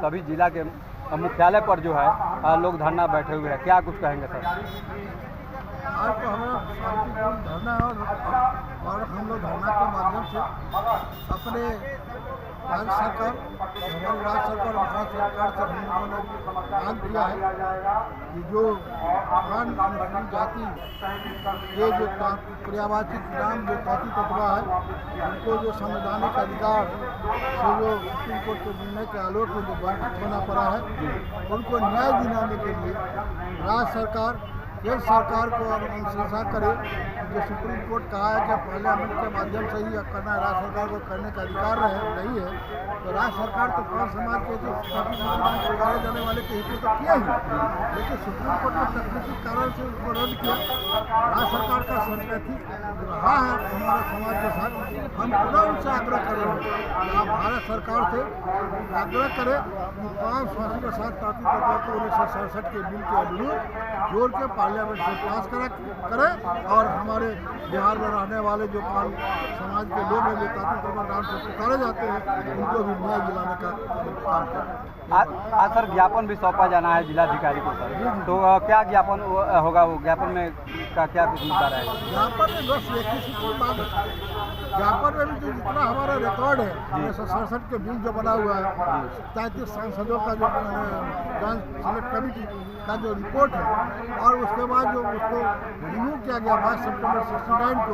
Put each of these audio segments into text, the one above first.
सभी जिला के मुख्यालय पर जो है लोग धरना बैठे हुए हैं, क्या कुछ कहेंगे सर? आज तो हमारा शांतिपूर्ण धरना है और हम लोग धरना के माध्यम से अपने राज्य सरकार, हमारी राज्य सरकार और भारत सरकार से हम लोगों ने मांग किया है कि जो अनुसूचित जाति ये जो पर्यावाची नाम जो जाति तत्वा है उनको जो संवैधानिक अधिकार से जो सुप्रीम कोर्ट के निर्णय के आलोक में जो वंचित होना पड़ा है उनको न्याय दिलाने के लिए राज्य सरकार केंद्र सरकार को अनुशंसा करे। जो सुप्रीम कोर्ट कहा है कि पार्लियामेंट के माध्यम से ही करना राज्य सरकार को करने का अधिकार नहीं है, तो राज्य सरकार तो पांच समाज के जो पुकारे जाने वाले के हित तो किया ही, लेकिन सुप्रीम कोर्ट ने तकनीकी कारण से उसको रद्द किया। राज्य सरकार का संस्कृति रहा है हमारे समाज के साथ, हम पुनः उनसे आग्रह कर रहे हैं कि आप भारत सरकार से आग्रह करें कि 5 फांसी के साथ ताती तत्वा को 1967 के बिल के अनुरूप जोड़ के पार्लियामेंट से पास करें और हमारे बिहार में रहने वाले जो समाज के लोग हैं जो ताती तत्वा नाम से पुकारे जाते हैं उनको भी न्याय दिलाने का काम करें। आज सर ज्ञापन भी सौंपा जाना है जिलाधिकारी को सर, तो क्या ज्ञापन होगा? वो ज्ञापन में का क्या कुछ मुद्दा रहेगा? ज्ञापन में बस एक ही सूत्र बात है, ज्ञापन में भी जो जितना हमारा रिकॉर्ड है 1967 के बिल जो बना हुआ है 33 सांसदों का जो सिलेक्ट कमेटी का जो रिपोर्ट है और उसके बाद जो उसको रिन्यू किया गया 5 सितंबर 69 को,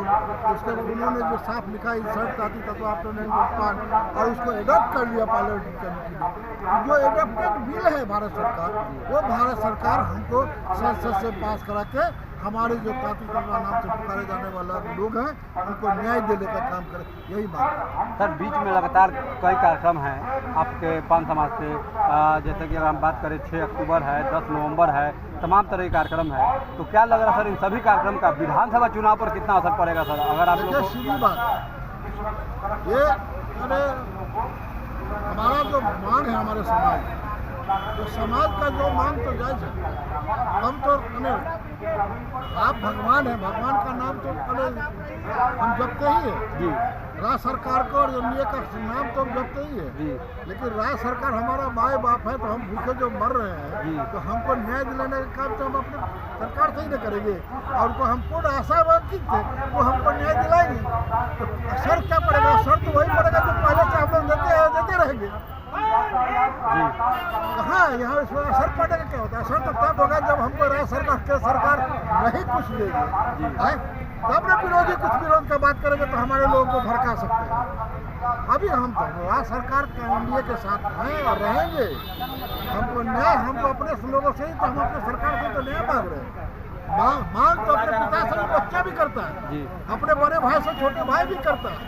उसके बाद उन्होंने जो साफ लिखा इंसर्ट ताती तत्वा उत्पाद और उसको एडॉप्ट कर लिया पार्लियामेंट्री कमेटी ने। जो एडॉप्टेड बिल है भारत सरकार, वो भारत सरकार हमको संसद से पास करा के हमारे जो ताती तत्वा नाम से पुकारे जाने वाला लोग हैं उनको न्याय देने का काम करे, यही बात है। सर बीच में लगातार कई कार्यक्रम हैं आपके पान समाज से, जैसे कि अगर हम बात करें 6 अक्टूबर है, 10 नवंबर है, तमाम तरह के कार्यक्रम है, तो क्या लग रहा है सर इन सभी कार्यक्रम का विधानसभा चुनाव पर कितना असर पड़ेगा सर? अगर आप लोग सीधी बात ये हमारा जो मांग है हमारे समाज, तो समाज का जो मांग तो जायज है, हम तो आप भगवान है, भगवान का नाम तो हम जपते ही है जी, राज्य सरकार को और एनडीए का नाम तो हम जपते ही है जी, लेकिन राज्य सरकार हमारा माए बाप है, तो हम भूखे जो मर रहे हैं जी, तो हमको न्याय दिलाने का काम तो हम अपने सरकार से ही नहीं करेंगे और उनको हम पूर्ण आशावादी थे वो हमको न्याय दिलाएंगे, तो असर क्या पड़ेगा? असर तो वही पड़ेगा जो पहले से हम लोग देते रहेंगे जी। कहाँ यहाँ इसमें असर पड़ेगा? क्या होता है? असर तो तब होगा जब हमको राज्य सरकार नहीं कुछ देगी है, तब ना विरोधी कुछ विरोध का बात करेंगे तो हमारे लोगों को भड़का सकते हैं। अभी हम तो राज्य सरकार के एनडीए के साथ हैं और रहेंगे। हमको न्याय, हमको अपने लोगों से ही तो हम अपने सरकार से तो न्याय मांग रहे हैं। मांग तो अपने पिता से बच्चा भी करता है जी, अपने बड़े भाई से छोटे भाई भी करता है,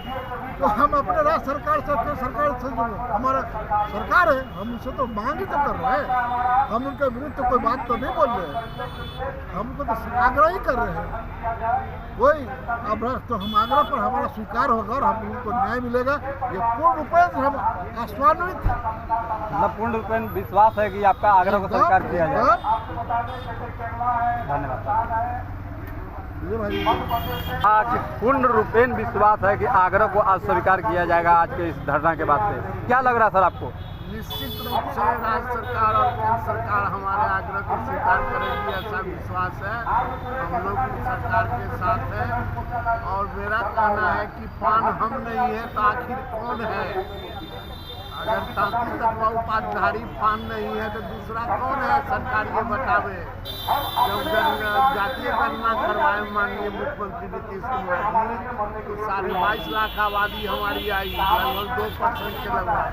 तो हम अपने राज्य सरकार से अपने सरकार से जो हमारा सरकार है हम उनसे तो मांग ही तो कर रहे हैं, हम उनके विरुद्ध तो कोई बात तो नहीं बोल रहे हैं, हम उनको तो आग्रह ही कर रहे हैं। वही अब तो हम आग्रह पर हमारा स्वीकार होगा और हम उनको न्याय मिलेगा, ये पूर्ण रूप से हम आश्वासित हैं। मतलब पूर्ण रूप में विश्वास है कि आपका आग्रह को स्वीकार किया जाएगा। धन्यवाद। आज पूर्ण रूपेण विश्वास है कि आग्रह को आज स्वीकार किया जाएगा आज के इस धरना के बाद से। क्या लग रहा है सर आपको? निश्चित रूप से राज्य सरकार और केंद्र सरकार हमारे आग्रह को स्वीकार करेगी, ऐसा विश्वास है। हम लोग सरकार के साथ हैं और मेरा कहना है कि पान हम नहीं है तो आखिर कौन है? अगर ताती तत्वा उपाधिधारी पान नहीं है तो दूसरा कौन है? सरकार ये बतावे। जब जातीय गणना करवाए माननीय मुख्यमंत्री नीतीश कुमार जी तो 22.5 लाख आबादी हमारी आई, लगभग 2% के लगभग,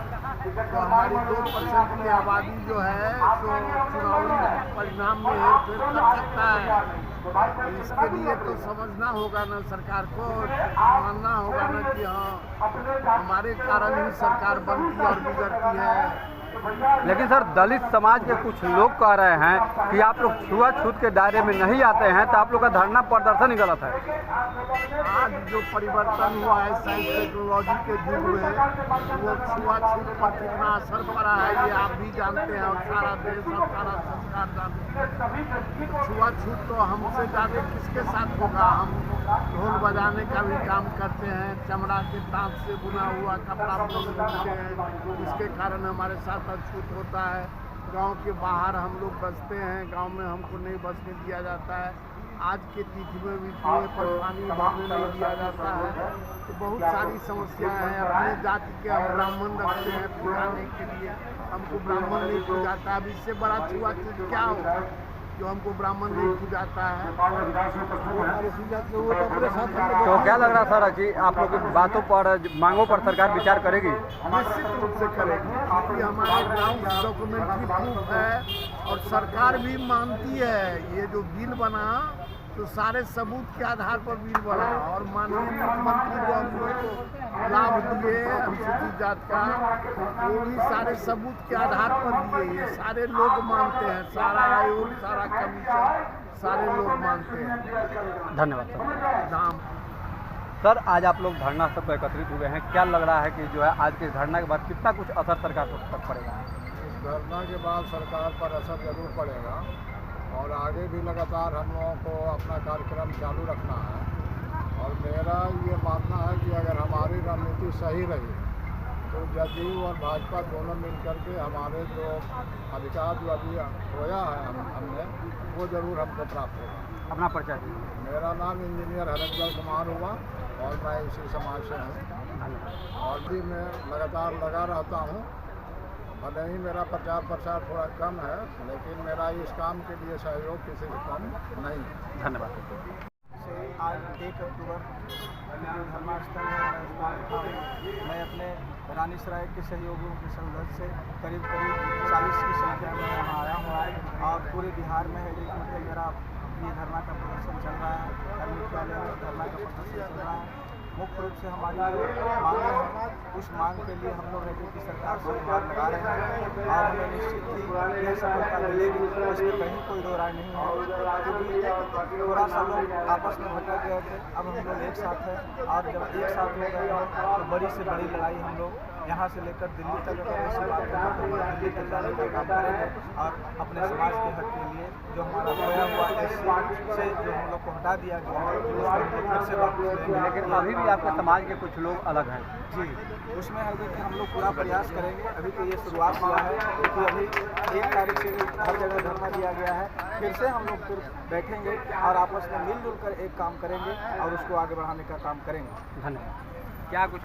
तो हमारी 2% की आबादी जो है तो चुनावी परिणाम में हेरफेर कर सकता है। इसके लिए तो समझना होगा ना सरकार को, मानना होगा ना कि हाँ हमारे कारण ही सरकार बनती और बिगड़ती है। लेकिन सर दलित समाज के कुछ लोग कह रहे हैं कि आप लोग छुआछूत के दायरे में नहीं आते हैं, तो आप लोग का धरना प्रदर्शन ही गलत है। आज जो परिवर्तन हुआ है साइंस टेक्नोलॉजी के युग में, वो छुआछूत पर कितना असर पड़ा है ये आप भी जानते हैं और सारा देश और सारा संस्कार जानते हैं। छुआछूत तो हमसे ज़्यादा किसके साथ होगा? हम ढोल बजाने का भी काम करते हैं, चमड़ा के तांत से बुना हुआ कपड़ा पहनते हैं, इसके कारण हमारे साथ अछूत होता है। गांव के बाहर हम लोग बसते हैं, गांव में हमको नहीं बसने दिया जाता है। आज के तिथि में भी कुएं पर पानी भरने नहीं दिया जाता है। तो बहुत सारी समस्याएं हैं। अपने जाति के हम ब्राह्मण रखते हैं पुजाने के लिए, हमको ब्राह्मण नहीं पूजाता। अब इससे बड़ा छुआछूत क्या हो जो हमको ब्राह्मण नहीं पूजाता है। तो क्या लग रहा सर कि आप लोग की बातों पर, मांगों पर सरकार विचार करेगी? निश्चित रूप से करेगी, क्योंकि हमारे ग्राउंड डॉक्यूमेंट्री प्रूफ है और सरकार भी मानती है। ये जो बिल बना तो सारे सबूत के आधार पर बिल बना और माननीय मुख्यमंत्री जो हम लोग को लाभ दिए अनुसूचित जात का, वो भी सारे सबूत के आधार पर दिए। ये सारे लोग मानते हैं, सारा आयोग, सारा कमीशन, सारे लोग मानते हैं। धन्यवाद सर। नाम सर, आज आप लोग धरना सब एकत्रित हुए हैं, क्या लग रहा है कि जो है आज के धरना के बाद कितना कुछ असर सरकार तक पड़ेगा? इस धरना के बाद सरकार पर असर जरूर पड़ेगा और आगे भी लगातार हम लोगों को अपना कार्यक्रम चालू रखना है। और मेरा ये मानना है कि अगर हमारी रणनीति सही रही तो जदयू और भाजपा दोनों मिलकर के हमारे जो अधिकार जो अभी खोया है हमने, वो जरूर हमको प्राप्त होगा। अपना परिचय दीजिए। मेरा नाम इंजीनियर हरेंद्र कुमार हुआ और मैं इसी समाज से हूँ और भी मैं लगातार लगा रहता हूँ। भले ही मेरा प्रचार प्रसार थोड़ा कम है, लेकिन मेरा इस काम के लिए सहयोग किसी से कम नहीं है। धन्यवाद। आज 1 अक्टूबर धर्मास्थल है। मैं अपने रानीसराय के सहयोगियों के संघर्ष से करीब 40 की संख्या में यहाँ आया हुआ है और पूरे बिहार में एक मतलब मेरा ये धरना का प्रदर्शन चल रहा है। हर मुख्यालय में धरना का प्रदर्शन चल रहा है। मुख्य रूप से हमारी जो मांगें हैं, उस मांग के लिए हम लोग राज्य की सरकार से गुहार लगा रहे हैं और हमें निश्चित ही यह सफलता मिलेगी, इसमें कहीं कोई दो राय नहीं है। क्योंकि थोड़ा सा लोग आपस में भटक गए थे, अब हम लोग एक साथ हैं और जब एक साथ हो गए हैं तो बड़ी से बड़ी लड़ाई हम लोग यहाँ से लेकर दिल्ली तक दिल्ली तक जाने का काम करेंगे और अपने समाज के हक के लिए जो हमारा खोया हुआ एससी से जो हम लोग को हटा दिया गया है, उसको हम लोग फिर से वापस लेंगे। लेकिन अभी भी आपके समाज के कुछ लोग अलग हैं। जी, उसमें है कि हम लोग पूरा प्रयास करेंगे। अभी तो ये शुरुआत हुआ है, क्योंकि अभी 1 तारीख से हर जगह धरना दिया गया है। फिर से हम लोग फिर बैठेंगे और आपस में मिलजुल कर एक काम करेंगे और उसको आगे बढ़ाने का काम करेंगे। धन्यवाद। क्या कुछ